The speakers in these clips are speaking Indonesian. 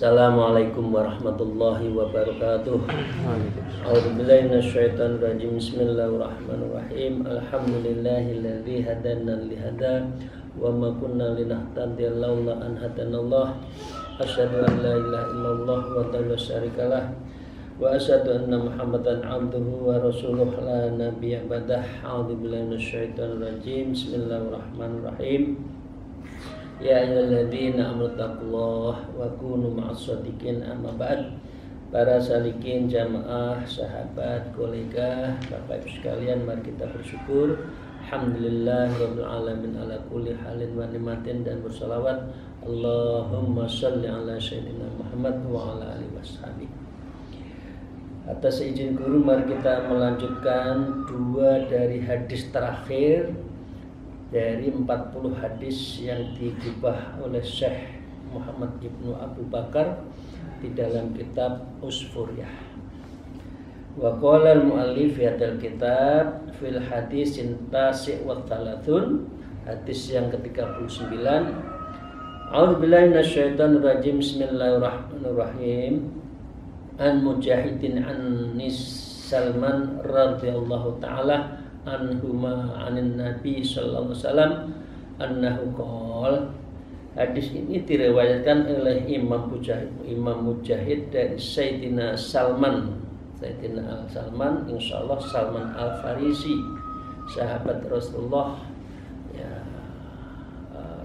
Assalamualaikum warahmatullahi wabarakatuh. A'udzubillahi minasyaitonir rajim. Bismillahirrahmanirrahim. Alhamdulillahilladzi hadana lihada wa ma kunna linahtadiya laula an hadanallah. Asyhadu an la ilaha illallah wa la syarikalah wa asyhadu anna Muhammadan abduhu wa rasuluh la nabiyya ba'dah. A'udzubillahi minasyaitonir rajim. Bismillahirrahmanirrahim. Ya ayyuhalladzina amanu taqullaha wa kunu ma'as-shadiqin. Amma ba'd. Para salikin, jamaah, sahabat, kolega, Bapak Ibu sekalian, mari kita bersyukur. Alhamdulillah rabbil alamin ala kulli halin wa ni'matin, dan bersalawat Allahumma shalli ala sayyidina Muhammad wa ala alihi washabihi. Atas izin guru, mari kita melanjutkan dua dari hadis terakhir dari 40 hadis yang digubah oleh Syekh Muhammad Ibnu Abu Bakar di dalam kitab Usfuriyah. Wa qala al-mu'allif fi hadzal kitab fil hadisin tasi' wa thalathun, hadis yang ke-39. A'udzubillahi minasyaitonir rajim. Bismillahirrahmanirrahim. An Mujahidin an Salman radhiyallahu taala anhuma anin Nabi sallallahu alaihi wasallam annahu qala. Hadis ini diriwayatkan oleh Imam Mujahid dari Sayyidina Salman. Sayyidina Salman, insyaallah Salman Al-Farisi, sahabat Rasulullah ya,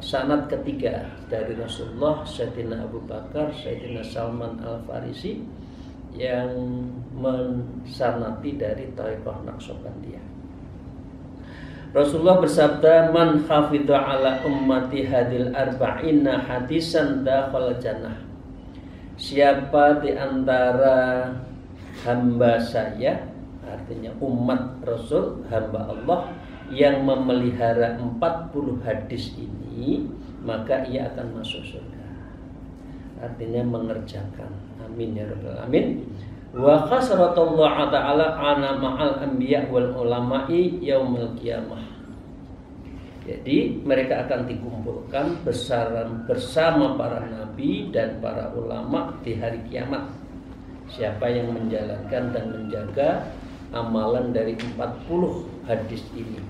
sanad ketiga dari Rasulullah, Sayyidina Abu Bakar, Sayyidina Salman Al-Farisi yang mensanati dari Thariqah Naqsyabandiyah. Rasulullah bersabda, man hafidha ala ummati hadil arba'ina hadisan dakhal jannah. Siapa di antara hamba saya, artinya umat Rasul, hamba Allah, yang memelihara 40 hadis ini, maka ia akan masuk surga. Artinya mengerjakan. Amin ya rabbal alamin. Wa khasratallahu ta'ala ana ma'al anbiya wal ulama'i yaumil qiyamah. Jadi mereka akan dikumpulkan bersama para nabi dan para ulama di hari kiamat. Siapa yang menjalankan dan menjaga amalan dari 40 hadis ini.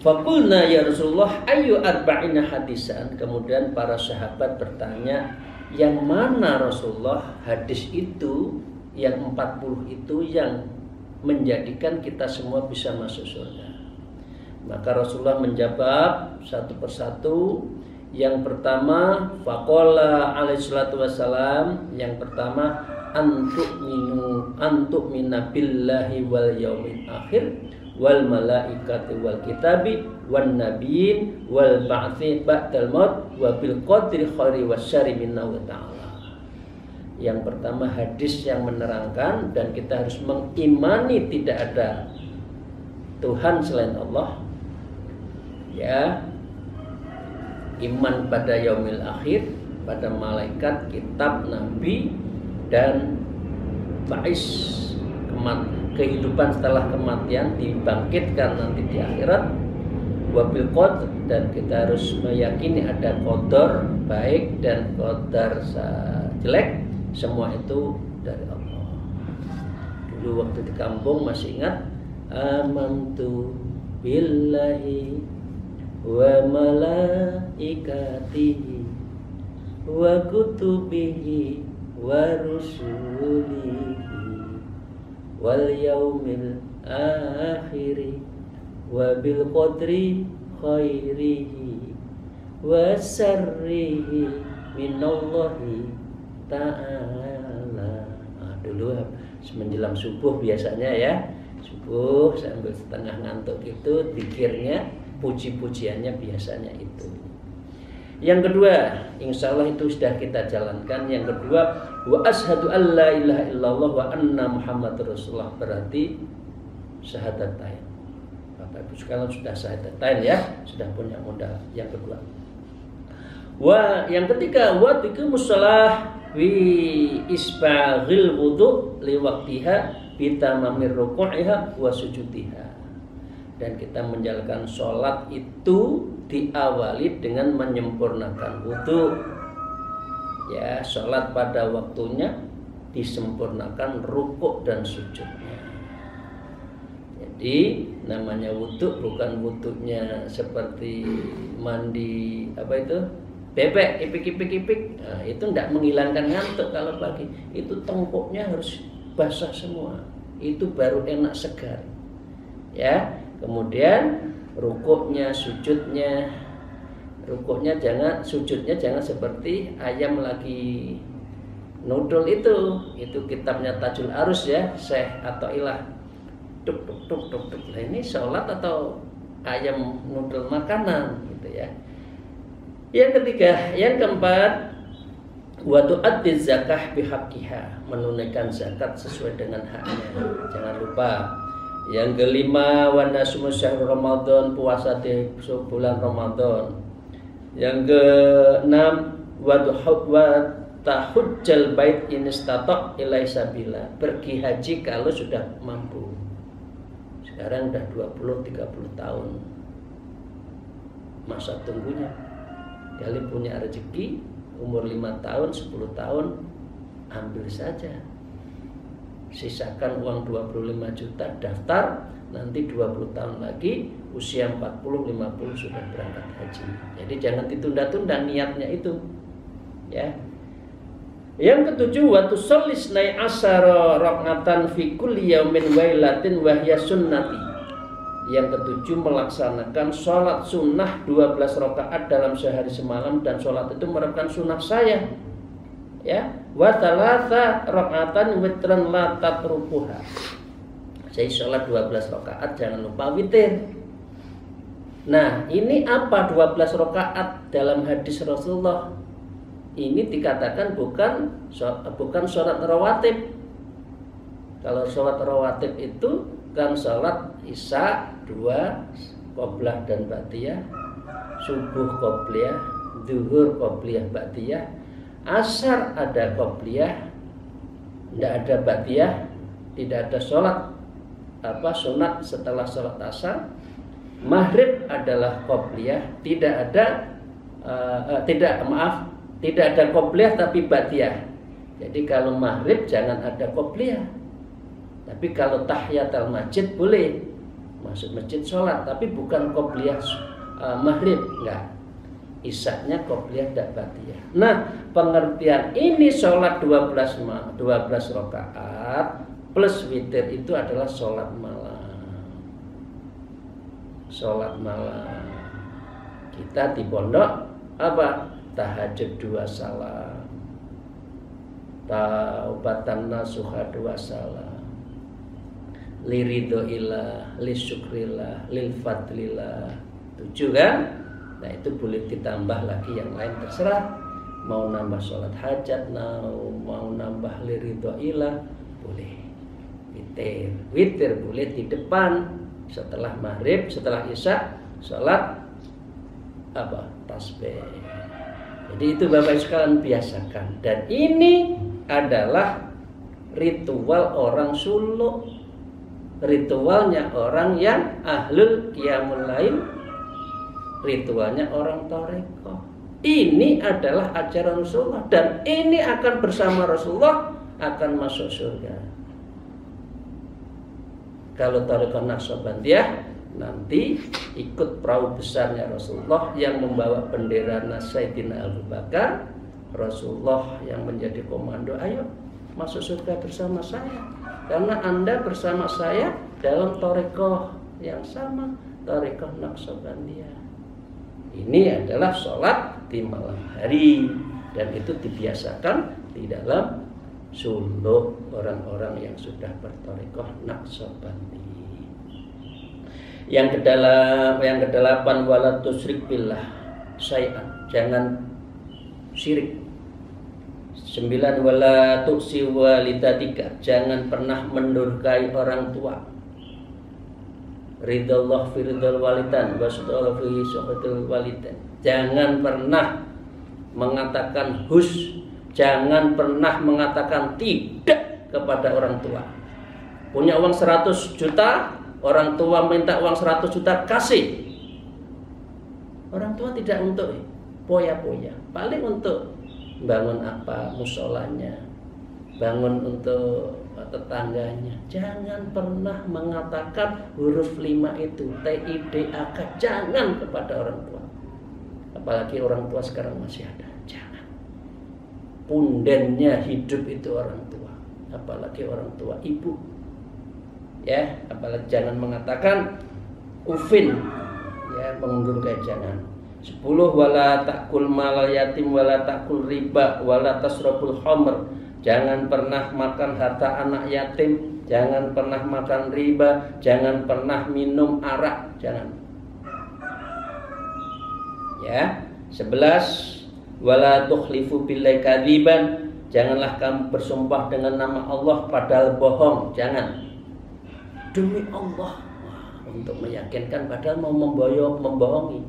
Faqulna ya Rasulullah ayu arba'ina hadisan. Kemudian para sahabat bertanya, yang mana Rasulullah hadis itu, yang 40 itu yang menjadikan kita semua bisa masuk surga? Maka Rasulullah menjawab satu persatu. Yang pertama, faqala alaihi salatu wassalam, yang pertama, antu'mina billahi wal yaumil akhir wal malaikati wal kitabi wan nabiyyin wal ba'tsi ba'dal maut wa bil qadri khairi wasyarri minallah ta'ala. Yang pertama, hadis yang menerangkan dan kita harus mengimani tidak ada Tuhan selain Allah. Ya, iman pada yaumil akhir, pada malaikat, kitab, nabi, dan ba'is, kehidupan setelah kematian, dibangkitkan nanti di akhirat, wabil qadr, dan kita harus meyakini ada qadar baik dan qadar jelek, semua itu dari Allah. Dulu waktu di kampung masih ingat, amantu billahi wa malaikatihi wa kutubihi wa rusulihi wal yaumil akhiri wa bil qadri khairihi wa syarrihi minallahi ta'ala. Dulu menjelang subuh biasanya ya, subuh sambil setengah ngantuk gitu, zikirnya, puji-pujiannya biasanya itu. Yang kedua, insya Allah itu sudah kita jalankan. Yang kedua, wa ashadu an la ilaha illallah wa anna Muhammadur Rasulullah, berarti syahadatain. Bapak Ibu sekalian sudah syahadatain ya, sudah punya modal. Yang kedua, yang ketiga, wa tiqimus shalah wi isbaghil wudu li waqtiha bi tamamir ruku'iha wa sujudiha. Dan kita menjalankan sholat itu diawali dengan menyempurnakan wudu. Ya, sholat pada waktunya disempurnakan rukuk dan sujudnya. Jadi namanya wudu bukan wudunya seperti mandi bebek ipik. Nah, itu tidak menghilangkan ngantuk kalau pagi. Itu tengkuknya harus basah semua. Itu baru enak segar. Ya. Kemudian rukuknya, sujudnya sujudnya jangan seperti ayam lagi nudul itu kitabnya Tajul Arus ya, Syekh Athaillah. Tuk. Nah, ini sholat atau ayam nudul makanan gitu ya. Yang ketiga, yang keempat, wa tu'addiz zakah bihaqqiha, menunaikan zakat sesuai dengan haknya. Jangan lupa. Yang kelima, wa nasmu syahrul Ramadan, puasa di bulan Ramadan. Yang keenam, wa tahujjal bait in istata' ilai sabila, pergi haji kalau sudah mampu. Sekarang udah 20-30 tahun masa tunggunya. Kali punya rezeki umur 5 tahun, 10 tahun, ambil saja. Sisakan uang 25 juta, daftar, nanti 20 tahun lagi usia 40-50 sudah berangkat haji. Jadi jangan ditunda-tunda niatnya itu. Ya. Yang ketujuh, wa tusalli isnai asyara rak'atan fi kulli yaumin wailatin wa hiya sunnati. Yang ketujuh, melaksanakan sholat sunnah 12 rakaat dalam sehari semalam, dan sholat itu merupakan sunnah saya. Ya, wa thalatha rak'atan witran la tatrukuha. Saya sholat 12 rakaat, jangan lupa witir. Nah, ini apa 12 rakaat dalam hadis Rasulullah? Ini dikatakan bukan sholat rawatib. Kalau sholat rawatib itu kan sholat isya 2 qobliyah dan ba'diyah, subuh qobliyah, zuhur qobliyah ba'diyah, asar ada qobliyah, tidak ada ba'diyah, tidak ada sholat sunat setelah sholat asar. Maghrib adalah qobliyah, tidak ada qobliyah tapi ba'diyah. Jadi kalau maghrib jangan ada qobliyah. Tapi kalau tahiyatul masjid boleh, masuk masjid sholat, tapi bukan qobliyah maghrib, enggak. Isaknya qobliyah dan ba'diyah. Nah, pengertian ini sholat 12 rakaat plus witir itu adalah sholat malam. Sholat malam. Kita di pondok apa? Tahajud 2 salam, taubatan nasuha 2 salam, liridhoillah, lisyukrillah, lilfadlillah, 7 kan? Nah, itu boleh ditambah lagi yang lain, terserah. Mau nambah sholat hajat, mau nambah liridhoillah, boleh. Witir boleh di depan setelah maghrib, setelah isya, sholat tasbih. Jadi itu Bapak sekalian biasakan. Dan ini adalah ritual orang suluk, ritualnya orang yang ahlul qiyamul lail, ritualnya orang thariqah. Ini adalah ajaran Rasulullah, dan ini akan bersama Rasulullah akan masuk surga. Kalau thariqah Naqsabandiyah nanti ikut perahu besarnya Rasulullah yang membawa bendera Sayyidina Abu Bakar. Rasulullah yang menjadi komando, ayo masuk surga bersama saya, karena Anda bersama saya dalam thariqah yang sama, thariqah Naqsabandiyah. Ini adalah sholat di malam hari, dan itu dibiasakan di dalam suluk orang-orang yang sudah berthariqah Naqsabandiyah. Yang kedelapan, wala tusyrik billah syai'an, jangan syirik. 9, wala tuksi walidadika, jangan pernah mendurhakai orang tua. ridallah fi ridal walidan wa sudallah fi suhbatul walidan. Jangan pernah mengatakan hus, jangan pernah mengatakan tidak kepada orang tua. Punya uang 100 juta, orang tua minta uang 100 juta, kasih. Orang tua tidak untuk poya-poya, paling untuk bangun apa, musolanya, bangun untuk tetangganya. Jangan pernah mengatakan huruf 5 itu TIDAK, jangan kepada orang tua. Apalagi orang tua sekarang masih ada, jangan. Pundennya hidup itu orang tua, apalagi orang tua ibu. Ya, apalagi jangan mengatakan ufin, ya, mengundurkan, jangan. 10 wala takul malal yatim wala takul riba wala tasrabul khamr. Jangan pernah makan harta anak yatim, jangan pernah makan riba, jangan pernah minum arak, jangan. Ya. 11 wala tukhlifu billahi kadziban. Janganlah kamu bersumpah dengan nama Allah padahal bohong, jangan. Demi Allah, untuk meyakinkan padahal mau membohongi.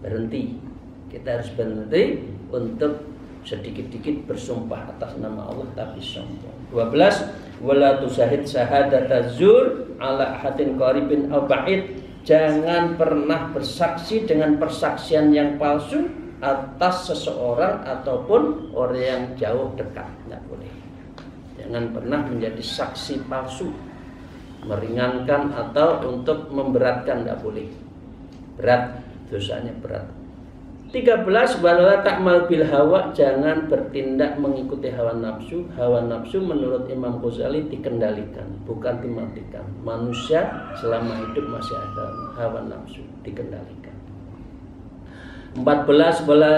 Berhenti. Kita harus berhenti untuk sedikit-sedikit bersumpah atas nama Allah tapi sombong. 12 wala tusahid syahadata zur ala ahadin qaribin aw ba'id. Jangan pernah bersaksi dengan persaksian yang palsu atas seseorang ataupun orang yang jauh dekat, tidak boleh. Jangan pernah menjadi saksi palsu, meringankan atau untuk memberatkan, tidak boleh. Berat, dosanya berat. 13 wala ta'mal bil hawa. Jangan bertindak mengikuti hawa nafsu. Hawa nafsu menurut Imam Ghazali dikendalikan, bukan dimatikan. Manusia selama hidup masih ada hawa nafsu, dikendalikan. 14 wala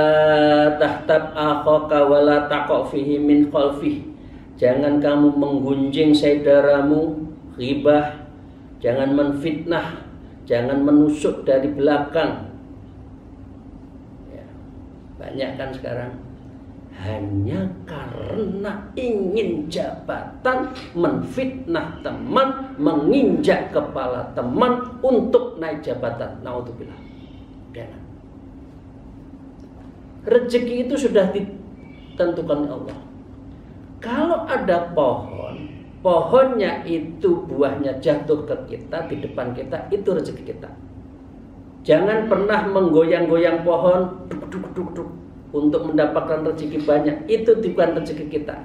tahtab akhaka wala taqa fihi min khalfih. Jangan kamu menggunjing saudaramu, ghibah, jangan menfitnah, jangan menusuk dari belakang. Banyak kan sekarang hanya karena ingin jabatan menfitnah teman, menginjak kepala teman untuk naik jabatan. Naudzubillah. Jangan. Rezeki itu sudah ditentukan Allah. Kalau ada pohon, pohonnya itu buahnya jatuh ke kita, di depan kita, itu rezeki kita. Jangan pernah menggoyang-goyang pohon duk, untuk mendapatkan rezeki banyak. Itu bukan rezeki kita.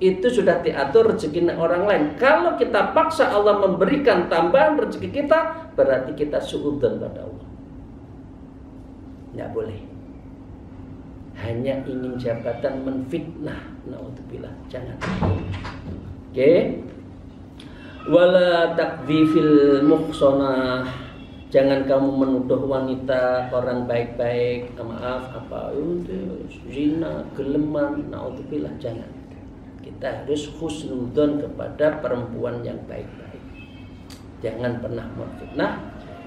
Itu sudah diatur rezeki orang lain. Kalau kita paksa Allah memberikan tambahan rezeki kita, berarti kita suudzon pada Allah. Tidak boleh. Hanya ingin jabatan menfitnah. Naudzubillah. Jangan. Oke. Wala takdzifil muhsanah. Jangan kamu menuduh wanita orang baik-baik, maaf apa, zina, geleman, naudzubillah, jangan. Kita harus husnudzon kepada perempuan yang baik-baik. Jangan pernah memfitnah.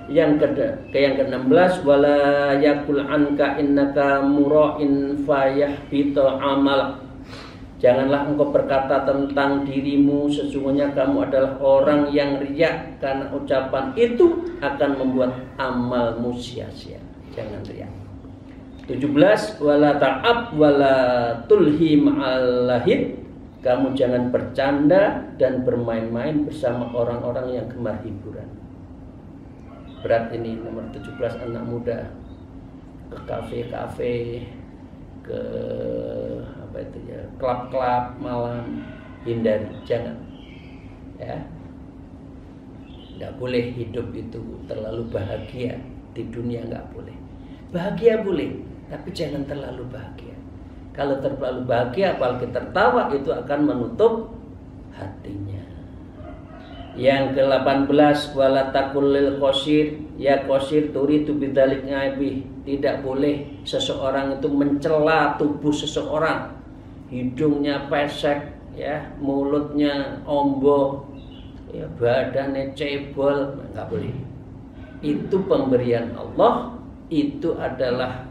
Yang ke-16 wala yakul anka innaka mura'in fayahbita amalak. Janganlah engkau berkata tentang dirimu sesungguhnya kamu adalah orang yang riak, karena ucapan itu akan membuat amalmu sia-sia. Jangan riak. 17 wala ta'ab wala tulhi ma'al lahid. Kamu jangan bercanda dan bermain-main bersama orang-orang yang gemar hiburan. Berat ini nomor 17, anak muda ke kafe-kafe, ke apa itu ya, klub-klub malam, hindari, jangan. Ya. Enggak boleh hidup itu terlalu bahagia di dunia, enggak boleh. Bahagia boleh, tapi jangan terlalu bahagia. Kalau terlalu bahagia apalagi tertawa, itu akan menutup hatinya. Yang ke-18 wala taqul lil qasir ya qasir turidu bidzalik ngaibi. Tidak boleh seseorang itu mencela tubuh seseorang. Hidungnya pesek, ya, mulutnya ombo, ya, badannya cebol, enggak boleh. Itu pemberian Allah, itu adalah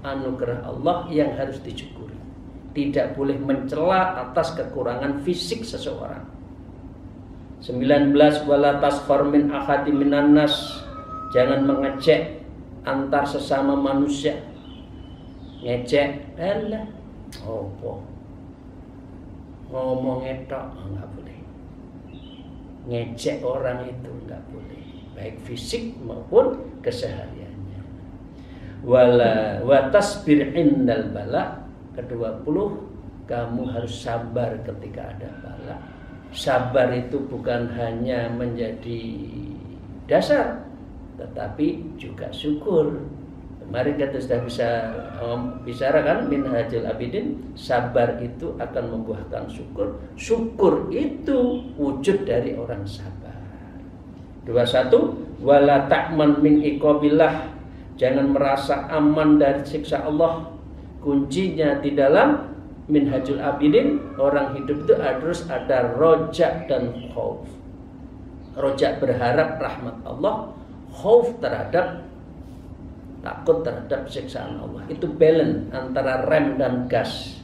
anugerah Allah yang harus disyukuri. Tidak boleh mencela atas kekurangan fisik seseorang. 19 wala taskhar min ahadi minan nas, jangan mengejek antar sesama manusia. Ngejek, alah, opo ngomong etok enggak boleh. Ngejek orang itu enggak boleh, baik fisik maupun kesehariannya. Wala wa tasbir indal bala, ke-20 kamu harus sabar ketika ada bala. Sabar itu bukan hanya menjadi dasar, tetapi juga syukur. Kemarin kita sudah bisa bicara kan, Minhajul Abidin, sabar itu akan membuahkan syukur. Syukur itu wujud dari orang sabar. 21 wala ta'man min iqabillah, jangan merasa aman dari siksa Allah. Kuncinya di dalam Minhajul Abidin, orang hidup itu harus ada rojak dan khauf. Rojak berharap rahmat Allah, khauf terhadap, takut terhadap siksaan Allah. Itu balance antara rem dan gas.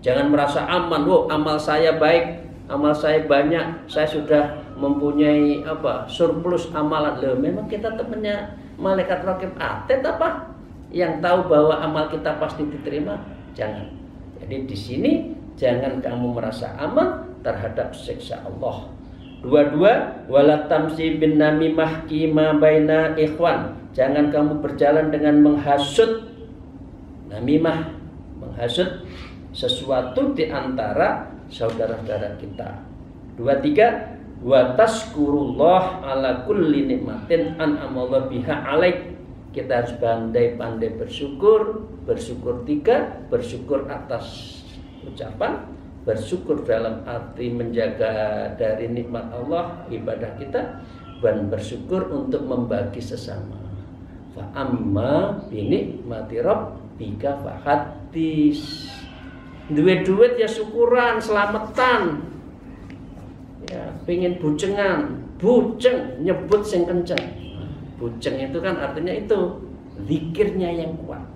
Jangan merasa aman, amal saya baik, amal saya banyak, saya sudah mempunyai surplus amalan. Loh, memang kita temannya malaikat raqib atid apa? Yang tahu bahwa amal kita pasti diterima? Jangan. Jadi di sini jangan kamu merasa aman terhadap siksa Allah. 22 wala tamsi bin namimah kima baina ikhwan, jangan kamu berjalan dengan menghasut. Namimah, menghasut sesuatu di antara saudara-saudara kita. 23 wa tashkurullah ala kulli nikmatin an'amallahu biha alaik, kita harus pandai-pandai bersyukur. Bersyukur 3, bersyukur atas ucapan, bersyukur dalam arti menjaga dari nikmat Allah, ibadah kita, dan bersyukur untuk membagi sesama. Fa amma bi nikmati rabbika fahaddits. Duit-duit ya syukuran, selamatan. Ya, pengin bucengan, buceng nyebut sing kenceng. Buceng itu kan artinya itu zikirnya yang kuat.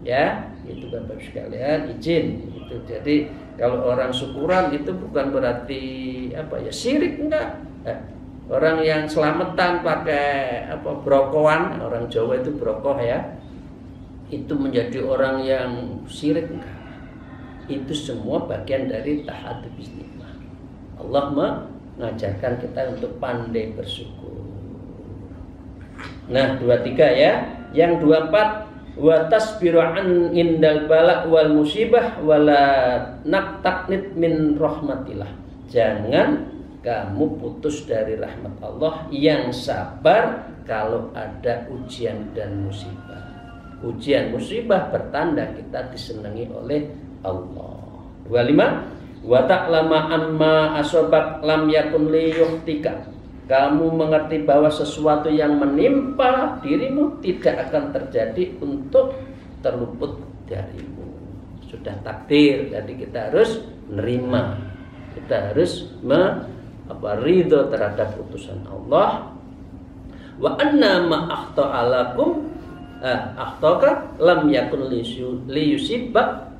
Ya, itu Bapak sekalian izin itu. Jadi kalau orang syukuran itu bukan berarti syirik, enggak. Orang yang selamatan pakai brokoan, orang Jawa itu brokoh ya, itu menjadi orang yang syirik, enggak. Itu semua bagian dari tahadzubis nikmah. Allah mengajarkan kita untuk pandai bersyukur. Nah, 23 ya. Yang 24 wa tasbiru an indal bala wal musibah wala naqtaqnit min rahmatillah. Jangan kamu putus dari rahmat Allah, yang sabar kalau ada ujian dan musibah. Ujian musibah bertanda kita disenangi oleh Allah. 25 wa ta'lama amma asobak lam yakun liyuhtika, kamu mengerti bahwa sesuatu yang menimpa dirimu tidak akan terjadi untuk terluput darimu. Sudah takdir, jadi kita harus menerima. Kita harus ridho terhadap putusan Allah. Wa anna ma akhta'alakum akhtaka lam yakun liyusibak,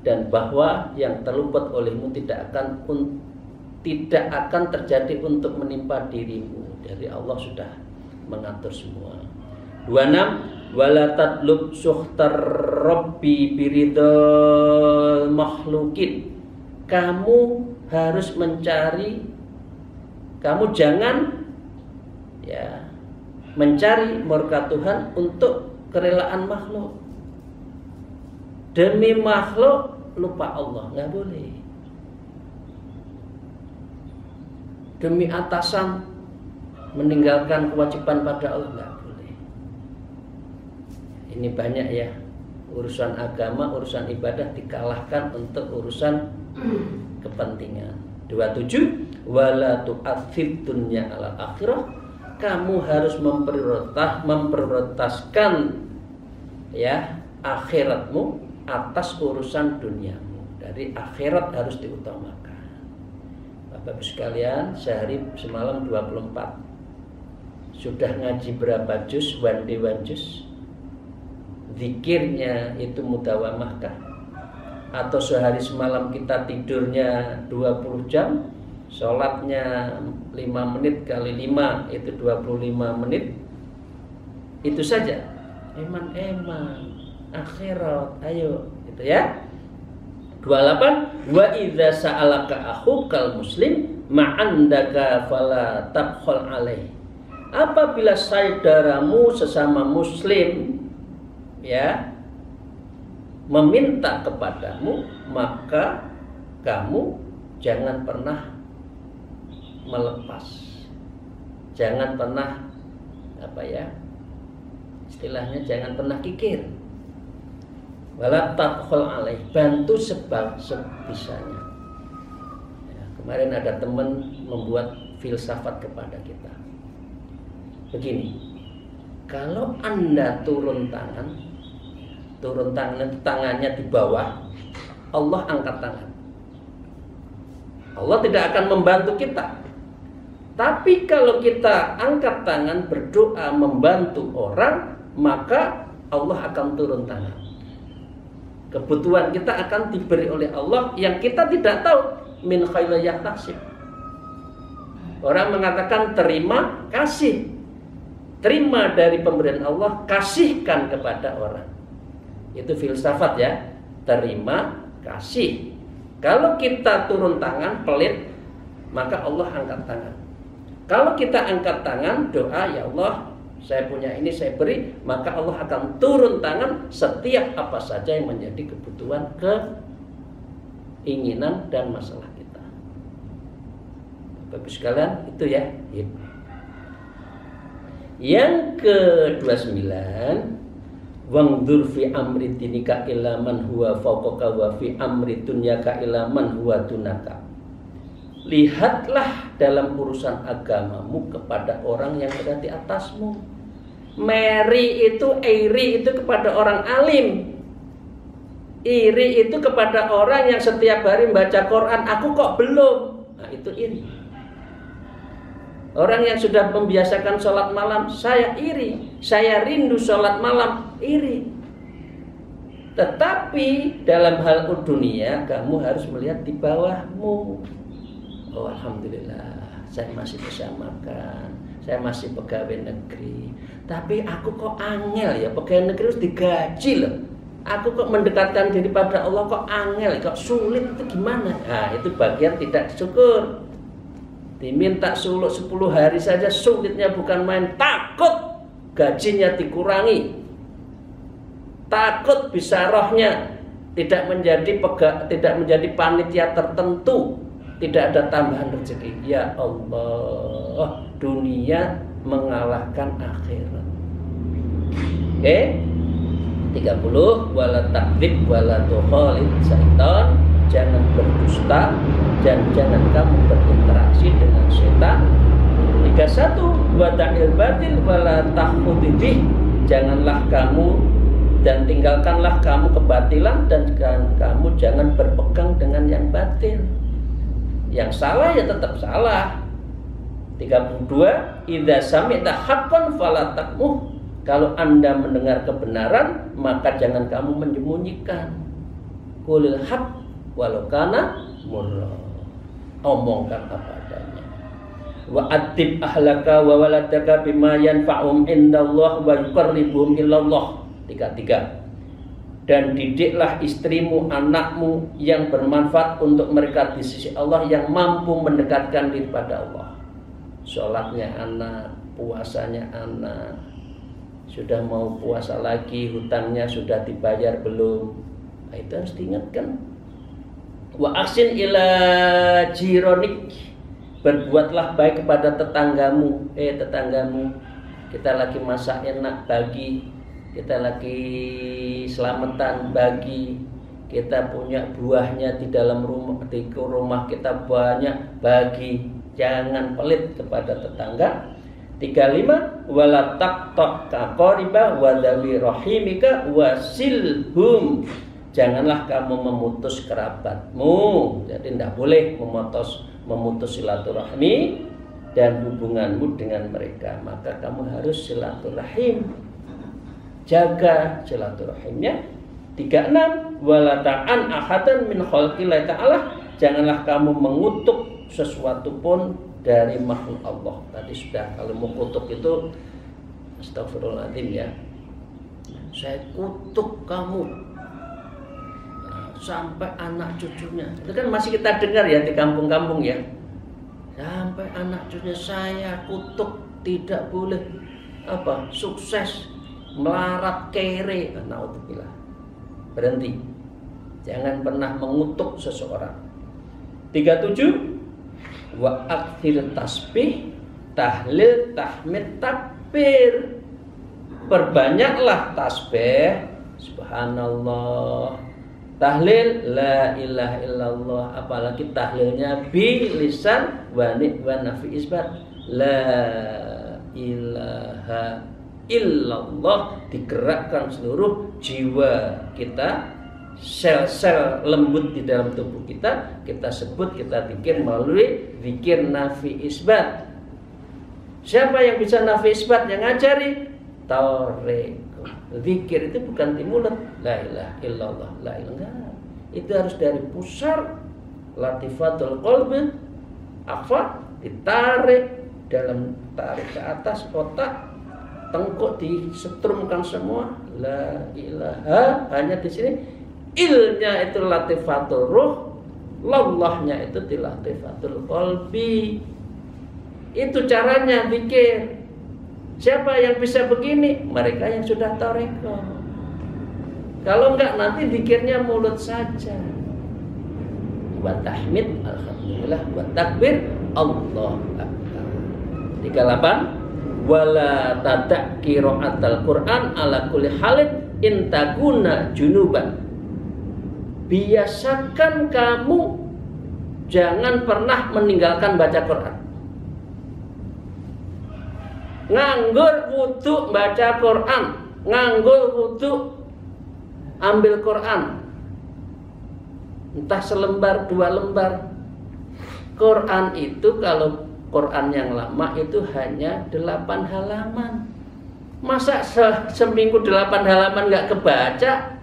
dan bahwa yang terluput olehmu tidak akan terjadi untuk menimpa dirimu. Dari Allah sudah mengatur semua. 26 wala tatlub suhtar rabbi biridal makhlukin, kamu harus mencari, kamu jangan mencari murka Tuhan untuk kerelaan makhluk. Demi makhluk lupa Allah, nggak boleh. Demi atasan meninggalkan kewajiban pada Allah, nggak boleh. Ini banyak ya, urusan agama, urusan ibadah dikalahkan untuk urusan kepentingan. 27 wala tu'athid dunya ala akhirah, kamu harus memprioritaskan akhiratmu atas urusan duniamu. Dari akhirat harus diutamakan. Bapak sekalian, sehari semalam 24. Sudah ngaji berapa juz? One juz? Zikirnya itu mudawamahkah? Atau sehari semalam kita tidurnya 20 jam? sholatnya 5 menit kali 5 itu 25 menit. Itu saja. Eman-eman, akhirat, ayo, gitu ya. 28, wa idza sa'alaka akhukal muslim ma'andaka fala tabkhul alaih. Apabila saudaramu sesama muslim ya meminta kepadamu, maka kamu jangan pernah melepas, jangan pernah istilahnya jangan pernah kikir. Wala tabkhul alaih, bantu sebisanya. Ya, kemarin ada teman membuat filsafat kepada kita. Begini, kalau Anda turun tangan itu tangannya di bawah, Allah angkat tangan. Allah tidak akan membantu kita. Tapi kalau kita angkat tangan berdoa membantu orang, maka Allah akan turun tangan. Kebutuhan kita akan diberi oleh Allah yang kita tidak tahu. Min khairin yahtasib. Orang mengatakan terima kasih. Terima dari pemberian Allah, kasihkan kepada orang. Itu filsafat ya. Terima kasih. Kalau kita turun tangan pelit, maka Allah angkat tangan. Kalau kita angkat tangan, doa, ya Allah, saya punya ini, saya beri, maka Allah akan turun tangan setiap apa saja yang menjadi kebutuhan, keinginan dan masalah kita. Bapak sekalian, itu ya. Yang ke-29, wangdur fi amri dinika ila man huwa fawqaka wa fi amri dunyaka ila man huwa dunaka. Lihatlah dalam urusan agamamu kepada orang yang berada di atasmu. Iri itu kepada orang alim. Iri itu kepada orang yang setiap hari membaca Quran. Aku kok belum? Nah, itu iri. Orang yang sudah membiasakan sholat malam, saya iri. Saya rindu sholat malam, iri. Tetapi dalam hal dunia, kamu harus melihat di bawahmu. Oh, alhamdulillah, saya masih bisa makan, saya masih pegawai negeri. Tapi aku kok angel ya, pegawai negeri harus digaji loh. Aku kok mendekatkan diri pada Allah kok angel, kok sulit, itu gimana? Nah, itu bagian tidak syukur. Diminta suluk 10 hari saja sulitnya bukan main, takut gajinya dikurangi, takut bisa rohnya tidak menjadi panitia tertentu, tidak ada tambahan rezeki. Ya Allah, dunia mengalahkan akhirat. Oke? 30, wala takdzib wala tukhalid syaitan. Jangan berdusta dan jangan kamu berinteraksi dengan setan. 31, wa ta'il batil wala tahmudibih. Janganlah kamu dan tinggalkanlah kamu kebatilan dan kamu jangan berpegang dengan yang batil. Yang salah ya tetap salah. 32, idza sami'ta haqqan fala takmuh. Kalau Anda mendengar kebenaran, maka jangan kamu menyembunyikan. Qulil haqq walau kana murra. Omongkan apa adanya. Wa adib ahlaka wa waladaka bima yanfa'um indallah wa yuqarribuhum ilallah. 33. Dan didiklah istrimu, anakmu yang bermanfaat untuk mereka di sisi Allah, yang mampu mendekatkan diri pada Allah. Sholatnya anak, puasanya anak, sudah mau puasa lagi, hutangnya sudah dibayar belum? Nah, itu harus diingatkan. Wa aksin ila jironik. Berbuatlah baik kepada tetanggamu. Tetanggamu, kita lagi masak enak, bagi. Kita lagi selamatan, bagi. Kita punya buahnya di dalam rumah kita banyak, bagi. Jangan pelit kepada tetangga. 35, wala taqta qariba wa dhawi rahimika wasilhum. Janganlah kamu memutus kerabatmu. Jadi tidak boleh memutus silaturahmi dan hubunganmu dengan mereka. Maka kamu harus silaturahim. Jaga silaturahimnya. 36, wala ta'an ahadan min khalqillahi ta'ala. Janganlah kamu mengutuk sesuatu pun dari makhluk Allah. Tadi sudah, kalau mau kutuk itu astagfirullahaladzim ya, saya kutuk kamu sampai anak cucunya. Itu kan masih kita dengar ya di kampung-kampung ya, sampai anak cucunya saya kutuk, tidak boleh sukses, melarat, kere. Naudzubillah. Berhenti, jangan pernah mengutuk seseorang. 37, wa akthir tasbih, tahlil, tahmid, takbir. Perbanyaklah tasbih, subhanallah, tahlil, la ilaha illallah, apalagi tahlilnya bi lisan wa nafi isbat, la ilaha illallah, digerakkan seluruh jiwa kita, sel-sel lembut di dalam tubuh kita, kita sebut, kita zikir melalui zikir nafi isbat. Siapa yang bisa nafi isbat? Yang ngajari Taureko. Zikir itu bukan di mulut, la ilaha illallah, la ilaha, itu harus dari pusar, latifatul qalbi, ditarik dalam, tarik ke atas otak, tengkuk disetrumkan semua, la ilaha, hanya di sini. Ilnya itu latifatul ruh, lallahnya itu di latifatul qalbi. Itu caranya zikir. Siapa yang bisa begini? Mereka yang sudah taureko. Kalau enggak, nanti zikirnya mulut saja. Wa tahmid, alhamdulillah, wa takbir, Allah akbar. 38, wala tadak qiraatal Quran ala kulli halin intaguna junuban. Biasakan kamu jangan pernah meninggalkan baca Quran. Nganggur wudu baca Quran, nganggur wudu ambil Quran, entah selembar, 2 lembar. Quran itu, kalau Quran yang lama itu hanya 8 halaman. Masa seminggu 8 halaman nggak kebaca?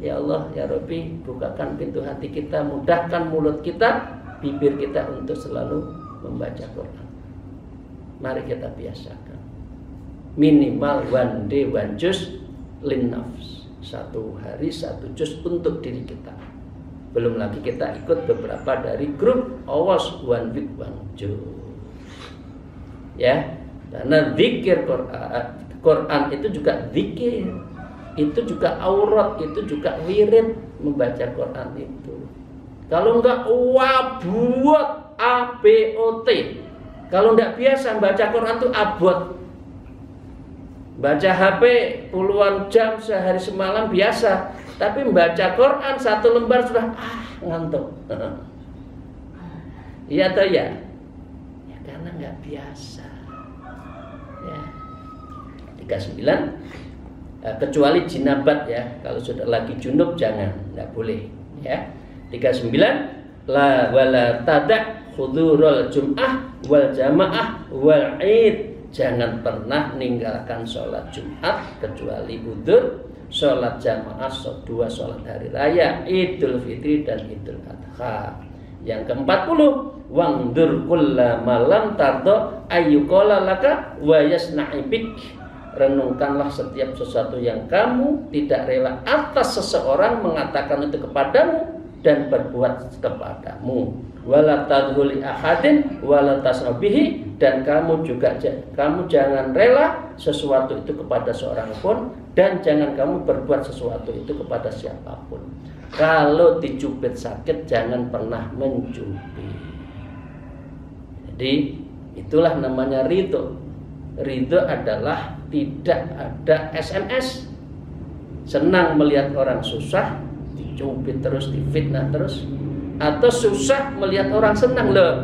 Ya Allah, ya Rabbi, bukakan pintu hati kita, mudahkan mulut kita, bibir kita untuk selalu membaca Quran. Mari kita biasakan. Minimal one day one juz lin nafs. 1 hari 1 juz untuk diri kita. Belum lagi kita ikut beberapa dari grup awas one week one juz. Ya, karena zikir Quran itu juga zikir. Itu juga aurat, itu juga wirid membaca Quran itu. Kalau enggak wabut, ABOT. Kalau enggak biasa baca Quran itu abot. Baca HP puluhan jam sehari semalam biasa, tapi membaca Quran 1 lembar sudah ngantuk. Iya atau ya? Ya karena enggak biasa. Ya. 39, kecuali jinabat ya. Kalau sudah lagi junub jangan, enggak boleh ya. 39, la wala tada' hudurul jum'ah wal jamaah wal id. Jangan pernah meninggalkan sholat Jumat kecuali hudur, sholat jamaah, 2 sholat hari raya, Idul Fitri dan Idul Adha. Yang ke-40, wangdur kulla malam tardo ayyuqala laka wa yasna'i bik. Renungkanlah setiap sesuatu yang kamu tidak rela atas seseorang mengatakan itu kepadamu dan berbuat kepadamu. Wala tadhuli ahadin wala tasrabihi, dan kamu jangan rela sesuatu itu kepada seorang pun, dan jangan kamu berbuat sesuatu itu kepada siapapun. Kalau dicubit sakit jangan pernah mencubit. Jadi itulah namanya ridho. Ridho adalah tidak ada SMS. Senang melihat orang susah, dicubit terus, difitnah terus. Atau susah melihat orang senang. Loh,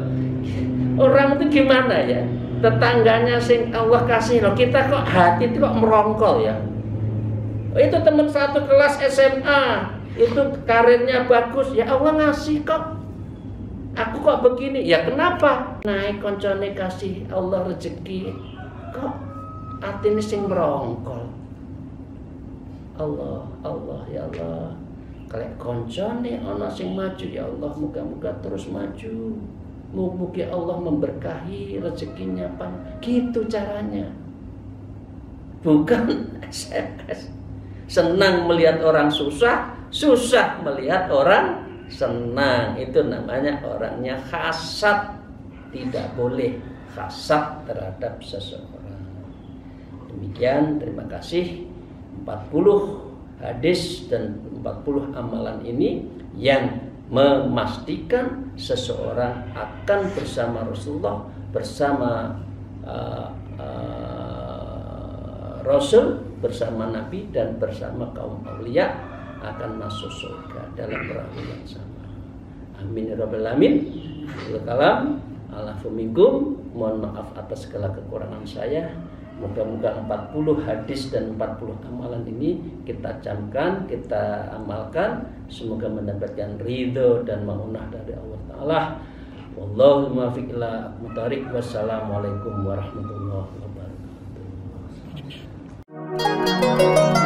orang itu gimana ya? Tetangganya sing Allah kasih loh, kita kok hati itu kok merongkol ya. Itu teman satu kelas SMA, itu karirnya bagus, ya Allah ngasih kok. Aku kok begini, ya kenapa? Naik koncone kasih Allah rezeki, kok hati ini sing merongkol. Allah, Allah, ya Allah. Kalau koncone ana sing maju, ya Allah muga-muga terus maju. Muga Allah memberkahi rezekinya, gitu caranya. Bukan SMS. Senang melihat orang susah, susah melihat orang senang. Itu namanya orangnya hasad. Tidak boleh hasad terhadap seseorang. Demikian, terima kasih. 40 hadis dan 40 amalan ini yang memastikan seseorang akan bersama Rasulullah, bersama Rasul, bersama Nabi dan bersama kaum aulia akan masuk surga dalam perahu yang sama. Amin ya rabbal alamin. Kalam alafu minkum. Mohon maaf atas segala kekurangan saya. Moga-moga 40 hadis dan 40 amalan ini kita camkan, kita amalkan. Semoga mendapatkan ridho dan maunah dari Allah Ta'ala. Wallahu muwaffiq ila aqwamit thoriq. Wassalamualaikum warahmatullahi wabarakatuh.